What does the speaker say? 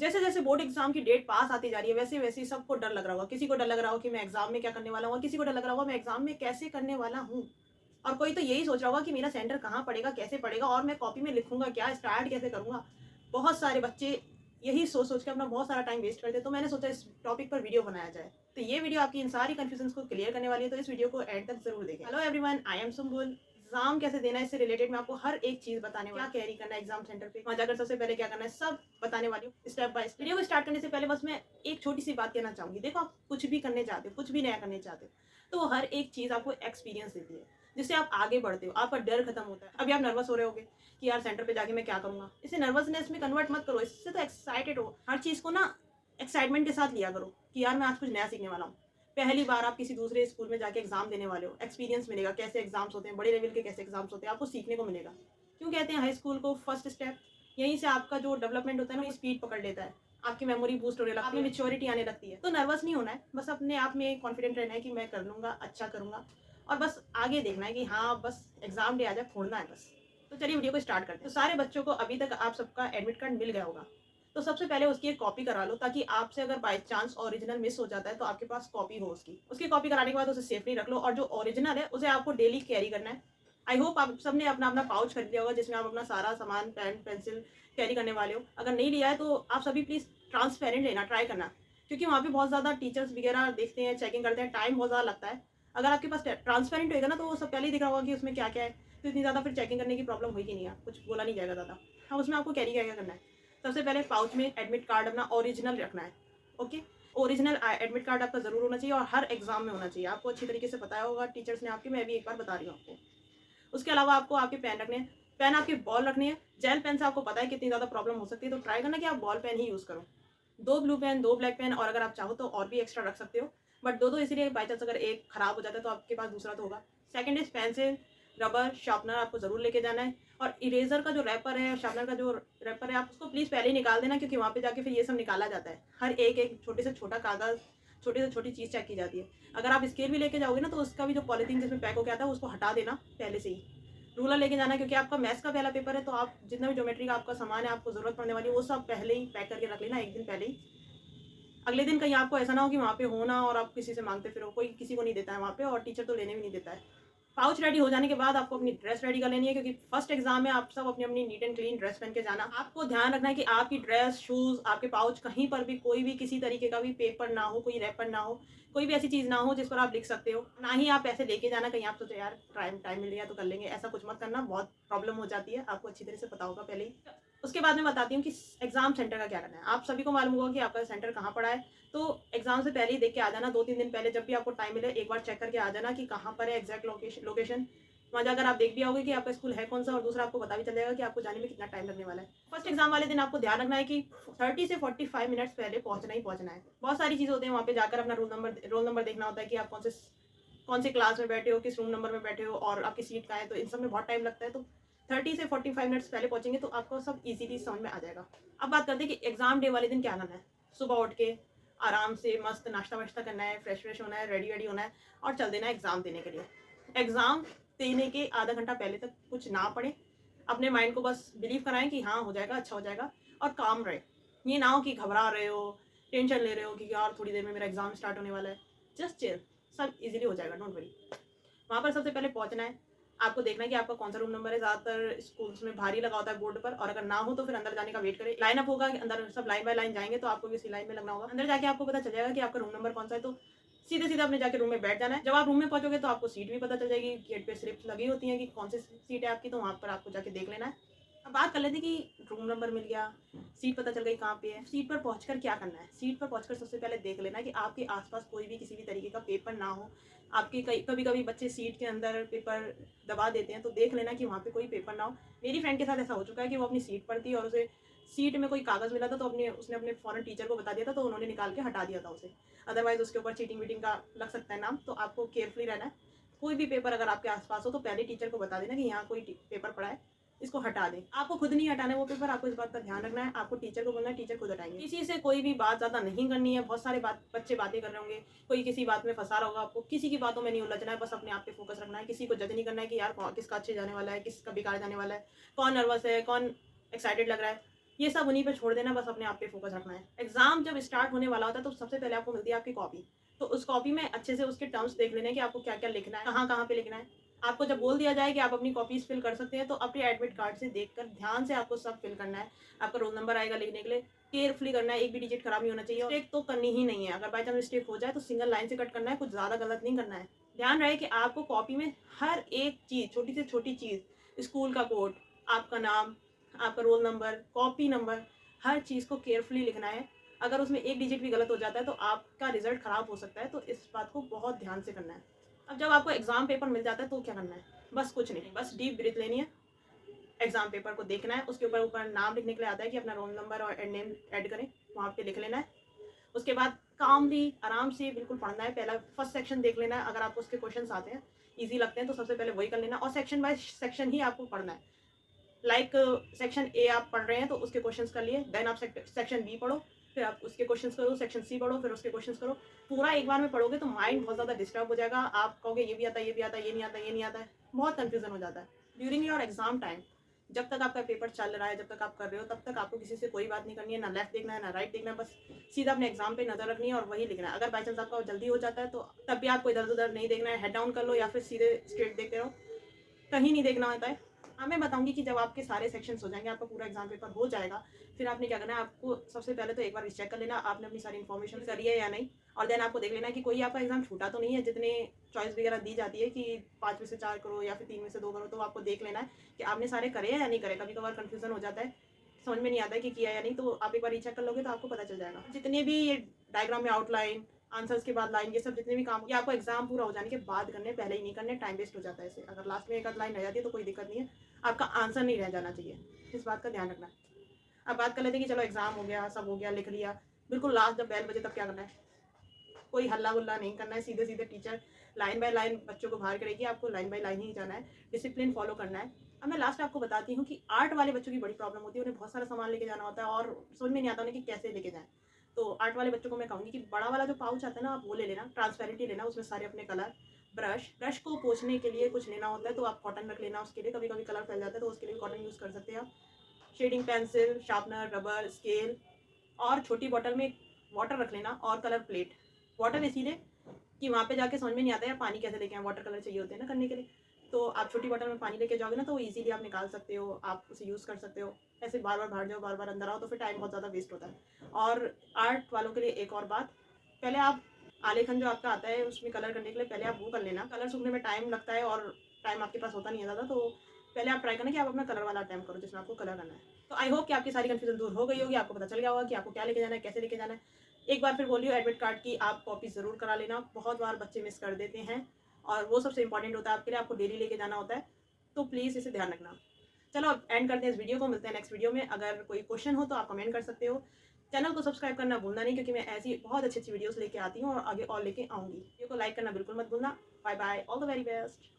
जैसे जैसे board exam की डेट पास आती जा रही है वैसे वैसे सबको डर लग रहा होगा। किसी को डर लग रहा होगा कि मैं एग्जाम में क्या करने वाला हूँ, और किसी को डर लग रहा होगा मैं एग्जाम में कैसे करने वाला हूँ। और कोई तो यही सोच रहा होगा कि मेरा सेंटर कहाँ पड़ेगा, कैसे पड़ेगा, और मैं कॉपी में लिखूंगा क्या, स्टार्ट कैसे करूंगा। बहुत सारे बच्चे यही सोच सोच के अपना बहुत सारा टाइम वेस्ट करते हैं। तो मैंने सोचा इस टॉपिक पर वीडियो बनाया जाए। तो ये वीडियो आपकी इन सारी कंफ्यूजन को क्लियर करने वाली है, तो इस वीडियो को एंड तक जरूर देखें। Hello everyone, I am Sumbul. Exam कैसे देना है इससे रिलेटेड मैं आपको हर एक चीज बताने वाली हूँ। क्या कैरी करना है एग्जाम सेंटर पे, वहाँ जाकर सबसे पहले क्या करना है, सब बताने वाली हूँ स्टेप बाय स्टेप। वीडियो को स्टार्ट करने से पहले बस मैं एक छोटी सी बात कहना चाहूंगी। देखो, आप कुछ भी करने चाहते हो, कुछ भी नया करने चाहते हो, तो वो हर एक चीज आपको एक्सपीरियंस देती है, जिससे आप आगे बढ़ते हो, आपका डर खत्म होता है। अभी आप नर्वस हो रहे होगे कि यार सेंटर पे जाके मैं क्या करूंगा। इसे नर्वसनेस में कन्वर्ट मत करो, इससे तो एक्साइटेड हो। हर चीज को ना एक्साइटमेंट के साथ लिया करो कि यार मैं आज कुछ नया सीखने वाला हूँ। पहली बार आप किसी दूसरे स्कूल में जाके एग्जाम देने वाले हो, एक्सपीरियंस मिलेगा, कैसे एग्जाम्स होते हैं, बड़े लेवल के कैसे एग्जाम्स होते हैं, आपको सीखने को मिलेगा। क्यों कहते हैं हाई स्कूल को फर्स्ट स्टेप? यहीं से आपका जो डेवलपमेंट होता है ना, वो स्पीड पकड़ लेता है, आपकी मेमोरी बूस्ट होने लगती है, आप में मेच्योरिटी आने लगती है। तो नर्वस नहीं होना है, बस अपने आप में कॉन्फिडेंट रहना है कि मैं कर लूंगा, अच्छा करूंगा, और बस आगे देखना है कि हाँ बस एग्जाम डे आ जाए, फोड़ना है बस। तो चलिए वीडियो को स्टार्ट करते हैं। तो सारे बच्चों को अभी तक आप सबका एडमिट कार्ड मिल गया होगा। तो सबसे पहले उसकी एक कॉपी करा लो, ताकि आपसे अगर बाय चांस ओरिजिनल मिस हो जाता है तो आपके पास कॉपी हो उसकी कॉपी कराने के बाद उसे सेफली रख लो, और जो ओरिजिनल है उसे आपको डेली कैरी करना है। आई होप आप सबने अपना अपना पाउच खरीद लिया होगा, जिसमें आप अपना सारा सामान, पेन पेंसिल कैरी करने वाले हो। अगर नहीं लिया है तो आप सभी प्लीज ट्रांसपेरेंट लेना ट्राई करना, क्योंकि वहाँ पे बहुत ज़्यादा टीचर्स वगैरह देखते हैं, चेकिंग करते हैं, टाइम बहुत ज़्यादा लगता है। अगर आपके पास ट्रांसपेरेंट होगा ना, तो वो सब पहले ही दिख रहा होगा कि उसमें क्या क्या है, तो इतनी ज़्यादा फिर चेकिंग करने की प्रॉब्लम होगी नहीं, कुछ बोला नहीं जाएगा ज़्यादा। हाँ, उसमें आपको कैरी क्या क्या करना है। सबसे पहले पाउच में एडमिट कार्ड अपना ओरिजिनल रखना है। ओके, ओरिजिनल एडमिट कार्ड आपका जरूर होना चाहिए, और हर एग्जाम में होना चाहिए। आपको अच्छी तरीके से बताया होगा टीचर्स ने आपके, मैं भी एक बार बता रही हूँ आपको। उसके अलावा आपको आपके पेन रखने हैं, पेन आपकी बॉल रखनी है। जेल पेन से आपको पता है कितनी ज़्यादा प्रॉब्लम हो सकती है, तो ट्राई करना कि आप बॉल पेन ही यूज़ करो। 2 ब्लू पेन, 2 ब्लैक पेन, और अगर आप चाहो तो और भी एक्स्ट्रा रख सकते हो, बट 2-2 इसीलिए बाई चांस अगर एक खराब हो जाता है तो आपके पास दूसरा तो होगा। Second is pencil, rubber, sharpener आपको ज़रूर लेके जाना है। और इरेजर का जो रैपर है, शार्पनर का जो रैपर है, आप उसको प्लीज़ पहले ही निकाल देना, क्योंकि वहाँ पे जाके फिर ये सब निकाला जाता है। हर एक छोटे से छोटा कागज़, छोटी से छोटी चीज़ चेक की जाती है। अगर आप स्केल भी लेके जाओगे ना, तो उसका भी जो पॉलीथीन जिसमें पैक होकर आता है उसको हटा देना पहले से ही। रूलर लेके जाना, क्योंकि आपका मैथ्स का पहला पेपर है, तो आप जितना भी ज्योमेट्री का आपका सामान है, आपको ज़रूरत पड़ने वाली है, वो सब पहले ही पैक करके रख लेना, एक दिन पहले ही। अगले दिन कहीं आपको ऐसा ना हो कि वहाँ पे हो ना और आप किसी से मांगते फिरो। कोई किसी को नहीं देता है वहाँ पे, और टीचर तो लेने भी नहीं देता है। पाउच रेडी हो जाने के बाद आपको अपनी ड्रेस रेडी कर लेनी है, क्योंकि फर्स्ट एग्जाम में आप सब अपनी अपनी नीट एंड क्लीन ड्रेस पहन के जाना। आपको ध्यान रखना है कि आपकी ड्रेस, शूज, आपके पाउच, कहीं पर भी कोई भी किसी तरीके का भी पेपर ना हो, कोई रैपर ना हो, कोई भी ऐसी चीज ना हो जिस पर आप लिख सकते हो। ना ही आप ऐसे लेके जाना कहीं आप सोचो यार टाइम टाइम मिल गया तो कर लेंगे, ऐसा कुछ मत करना, बहुत प्रॉब्लम हो जाती है। आपको अच्छी तरह से पता होगा पहले ही। उसके बाद मैं बताती हूँ कि एग्जाम सेंटर का क्या करना है। आप सभी को मालूम होगा कि आपका सेंटर कहाँ पड़ा है, तो एग्जाम से पहले ही देख के आ जाना। 2-3 दिन पहले जब भी आपको टाइम मिले एक बार चेक करके आ जाना कि कहाँ पर है एग्जैक्ट लोकेशन। वहाँ जाकर आप देख भी आओगे कि आपका स्कूल है कौन सा, और दूसरा आपको पता भी चल जाएगा कि आपको जाने में कितना टाइम लगने वाला है। फर्स्ट एग्जाम वाले दिन आपको ध्यान रखना है कि 30 से 45 मिनट्स पहले पहुंचना ही पहुंचना है। बहुत सारी चीज़ होती है वहाँ पे जाकर, अपना रोल नंबर देखना होता है कि आप कौन से क्लास में बैठे हो, किस रूम नंबर में बैठे हो, और आपकी सीट कहाँ है, तो इन सब में बहुत टाइम लगता है। तो 30 से 45 मिनट्स पहले पहुंचेंगे तो आपको सब इजीली समझ में आ जाएगा। अब बात करते हैं कि एग्जाम डे वाले दिन क्या करना है। सुबह उठ के आराम से मस्त नाश्ता वाश्ता करना है, फ्रेश होना है, रेडी होना है, और चल देना है एग्जाम देने के लिए। एग्जाम देने के आधा घंटा पहले तक कुछ ना पढ़े, अपने माइंड को बस बिलीव कराएं कि हाँ हो जाएगा, अच्छा हो जाएगा, और काम रहे। ये ना हो कि घबरा रहे हो, टेंशन ले रहे हो कि यार थोड़ी देर में मेरा एग्जाम स्टार्ट होने वाला है। जस्ट चिल, सब इजीली हो जाएगा, डोंट वरी। वहाँ पर सबसे पहले पहुँचना है। आपको देखना है कि आपका कौन सा रूम नंबर है। ज़्यादातर स्कूल्स में भारी लगा होता है बोर्ड पर, और अगर ना हो तो फिर अंदर जाने का वेट करें। लाइन अप होगा, अंदर सब लाइन बाय लाइन जाएंगे, तो आपको भी इसी लाइन में लगना होगा। अंदर जाके आपको पता चल जाएगा कि आपका रूम नंबर कौन सा है, तो सीधे सीधे अपने जाके रूम में बैठ जाना है। जब आप रूम में पहुंचोगे तो आपको सीट भी पता चल जाएगी, गेट पे स्लिप्स लगी होती हैं कि कौन सी सीट है आपकी, तो वहाँ पर आपको जाके देख लेना है। अब बात कर लेते हैं कि रूम नंबर मिल गया, सीट पता चल गई कहाँ पे है। सीट पर पहुंचकर क्या करना है। सीट पर पहुंचकर सबसे पहले देख लेना कि आपके आसपास कोई भी किसी भी तरीके का पेपर ना हो। आपके कभी कभी बच्चे सीट के अंदर पेपर दबा देते हैं, तो देख लेना कि वहाँ पे कोई पेपर ना हो। मेरी फ्रेंड के साथ ऐसा हो चुका है कि वो अपनी सीट पर थी और उसे सीट में कोई कागज़ मिला था, तो उसने अपने फॉरन टीचर को बता दिया था, तो उन्होंने निकाल के हटा दिया था उसे। अदरवाइज उसके ऊपर चीटिंग वीटिंग का लग सकता है नाम, तो आपको केयरफुली रहना है। कोई भी पेपर अगर आपके आसपास हो तो पहले टीचर को बता देना कि यहाँ कोई पेपर पड़ा है, इसको हटा दें। आपको खुद नहीं हटाना है वो पेपर, आपको इस बात का ध्यान रखना है। आपको टीचर को बोलना है, टीचर खुद हटाएंगे। किसी से कोई भी बात ज़्यादा नहीं करनी है। बहुत सारे बच्चे बातें कर रहे होंगे, कोई किसी बात में फंसा रहा होगा, आपको किसी की बातों में नहीं उलझना है। बस अपने आप पे फोकस रखना है। किसी को जज नहीं करना है कि यार किसका अच्छे जाने वाला है, किसका बेकार जाने वाला है, कौन नर्वस है, कौन एक्साइटेड लग रहा है। ये सब उन्हीं पे छोड़ देना, बस अपने आप पे फोकस रखना है। एग्ज़ाम जब स्टार्ट होने वाला होता है तो सबसे पहले आपको मिलती है आपकी कॉपी। तो उस कॉपी में अच्छे से उसके टर्म्स देख लेने हैं कि आपको क्या-क्या लिखना है, कहाँ-कहाँ पे लिखना है। आपको जब बोल दिया जाए कि आप अपनी कॉपीज़ फिल कर सकते हैं, तो अपने एडमिट कार्ड से देखकर ध्यान से आपको सब फिल करना है। आपका रोल नंबर आएगा लिखने के लिए, केयरफुली करना है, एक भी डिजिट खराब नहीं होना चाहिए। मिस्टेक तो करनी ही नहीं है, अगर बाय चांस मिस्टेक हो जाए तो सिंगल लाइन से कट करना है, कुछ ज़्यादा गलत नहीं करना है। ध्यान रहे कि आपको कॉपी में हर एक चीज़, छोटी से छोटी चीज़, स्कूल का कोड, आपका नाम, आपका रोल नंबर, कॉपी नंबर, हर चीज़ को केयरफुली लिखना है। अगर उसमें एक डिजिट भी गलत हो जाता है तो आपका रिज़ल्ट ख़राब हो सकता है, तो इस बात को बहुत ध्यान से करना है। अब जब आपको एग्ज़ाम पेपर मिल जाता है तो क्या करना है? बस कुछ नहीं, बस डीप ब्रीथ लेनी है, एग्ज़ाम पेपर को देखना है, उसके ऊपर ऊपर नाम लिखने के लिए आता है कि अपना रोल नंबर और एंड नेम ऐड करें, वहाँ पे लिख लेना है। उसके बाद कामली, आराम से बिल्कुल पढ़ना है। पहला फर्स्ट सेक्शन देख लेना है, अगर आपको उसके क्वेश्चन्स आते हैं, ईज़ी लगते हैं तो सबसे पहले वही कर लेना और सेक्शन बाय सेक्शन ही आपको पढ़ना है। लाइक सेक्शन ए आप पढ़ रहे हैं तो उसके क्वेश्चंस कर लिए, देन आप सेक्शन बी पढ़ो, फिर आप उसके क्वेश्चंस करो, सेक्शन सी पढ़ो, फिर उसके क्वेश्चंस करो। पूरा एक बार में पढ़ोगे तो माइंड बहुत ज़्यादा डिस्टर्ब हो जाएगा। आप कहोगे ये भी आता है, ये भी आता है, ये नहीं आता, ये नहीं आता है, बहुत कन्फ्यूजन हो जाता है। ड्यूरिंग योर एग्जाम टाइम, जब तक आपका पेपर चल रहा है, जब तक आप कर रहे हो, तब तक आपको किसी से कोई बात नहीं करनी है, ना लेफ्ट देखना है, ना राइट देखना है, बस सीधा अपने एग्जाम पे नजर रखनी है और वही लिखना है। अगर बाई चांस आपका जल्दी हो जाता है तो तब भी आपको इधर उधर नहीं देखना है, हेड डाउन कर लो या फिर सीधे स्ट्रेट देखते रहो, कहीं नहीं देखना होता है। हाँ, मैं बताऊँगी कि जब आपके सारे सेक्शंस हो जाएँगे, आपका पूरा एग्ज़ाम पेपर हो जाएगा, फिर आपने क्या करना है, आपको सबसे पहले तो एक बार चेक कर लेना आपने अपनी सारी इन्फॉर्मेशन करी है या नहीं, और देन आपको देख लेना है कि कोई आपका एग्ज़ाम छूटा तो नहीं है। जितने चॉइस वगैरह दी जाती है कि 5 में से 4 करो या फिर 3 में से 2 करो, तो आपको देख लेना है कि आपने सारे करे हैं या नहीं करे। कभी-कभार कन्फ्यूज़न हो जाता है, समझ में नहीं आता है कि किया या नहीं, तो आप एक बार रीचेक कर लोगे तो आपको पता चल जाएगा। जितने भी ये डायग्राम में आउटलाइन, आंसर्स के बाद लाइन, ये सब जितने भी काम ये आपको एग्ज़ाम पूरा हो जाने के बाद करने, पहले ही नहीं करने, टाइम वेस्ट हो जाता है इससे। अगर लास्ट में एक आध लाइन रह जाती है तो कोई दिक्कत नहीं है, आपका आंसर नहीं रह जाना चाहिए, इस बात का ध्यान रखना है। अब बात कर लेते हैं कि चलो एग्ज़ाम हो गया, सब हो गया, लिख लिया, बिल्कुल लास्ट जब बेल बजे तब क्या करना है? कोई हल्ला-गुल्ला नहीं करना है, सीधे-सीधे टीचर लाइन बाय लाइन बच्चों को बाहर करेगी, आपको लाइन बाय लाइन ही जाना है, डिसिप्लिन फ़ॉलो करना है। अब मैं लास्ट आपको बताती हूँ कि आर्ट वाले बच्चों की बड़ी प्रॉब्लम होती है, उन्हें बहुत सारा सामान लेके जाना होता है और समझ में नहीं आता उन्हें कि कैसे लेके जाएँ। तो आर्ट वाले बच्चों को मैं कहूँगी कि बड़ा वाला जो पाउच आता है ना, आप वो ले लेना, ट्रांसपेरेंट ही लेना, उसमें सारे अपने कलर, ब्रश को पोंछने के लिए कुछ लेना होता है तो आप कॉटन रख लेना उसके लिए, कभी-कभी कलर फैल जाता है तो उसके लिए भी कॉटन यूज़ कर सकते हैं आप। Shading pencil, sharpener, rubber, scale और छोटी बॉटल में वाटर रख लेना और कलर प्लेट। वाटर इसीलिए कि वहाँ पे जाके समझ में नहीं आता यार पानी कैसे लेके आएँ, वाटर कलर चाहिए होते हैं ना करने के लिए। तो आप छोटी बॉटल में पानी लेके जाओगे ना तो वो ईज़िली आप निकाल सकते हो, आप उसे यूज़ कर सकते हो। ऐसे बार-बार बाहर जाओ, बार-बार अंदर आओ तो फिर टाइम बहुत ज़्यादा वेस्ट होता है। और आर्ट वालों के लिए एक और बात, पहले आप आलेखन जो आपका आता है उसमें कलर करने के लिए पहले आप वो कर लेना। कलर सूखने में टाइम लगता है और टाइम आपके पास होता नहीं है ज़्यादा, तो पहले आप ट्राई करना कि आप अपना कलर वाला अटेम्प्ट करो जिसमें आपको कलर करना है। तो आई होप कि आपकी सारी कन्फ्यूजन दूर हो गई होगी, आपको पता चल गया होगा कि आपको क्या लेके जाना है, कैसे लेके जाना है। एक बार फिर बोलियो एडमिट कार्ड की आप कॉपी ज़रूर करा लेना, बहुत बार बच्चे मिस कर देते हैं और वो सबसे इंपॉर्टेंट होता है आपके लिए, आपको डेली लेके जाना होता है, तो प्लीज़ इसे ध्यान रखना। चलो अब एंड करते हैं इस वीडियो को, मिलते हैं नेक्स्ट वीडियो में। अगर कोई क्वेश्चन हो तो आप कमेंट कर सकते हो। चैनल को सब्सक्राइब करना भूलना नहीं, क्योंकि मैं ऐसी बहुत अच्छी-अच्छी वीडियोज़ लेके आती हूँ और आगे और लेके आऊँगी। वीडियो को लाइक करना बिल्कुल मत भूलना। Bye bye, all the very best.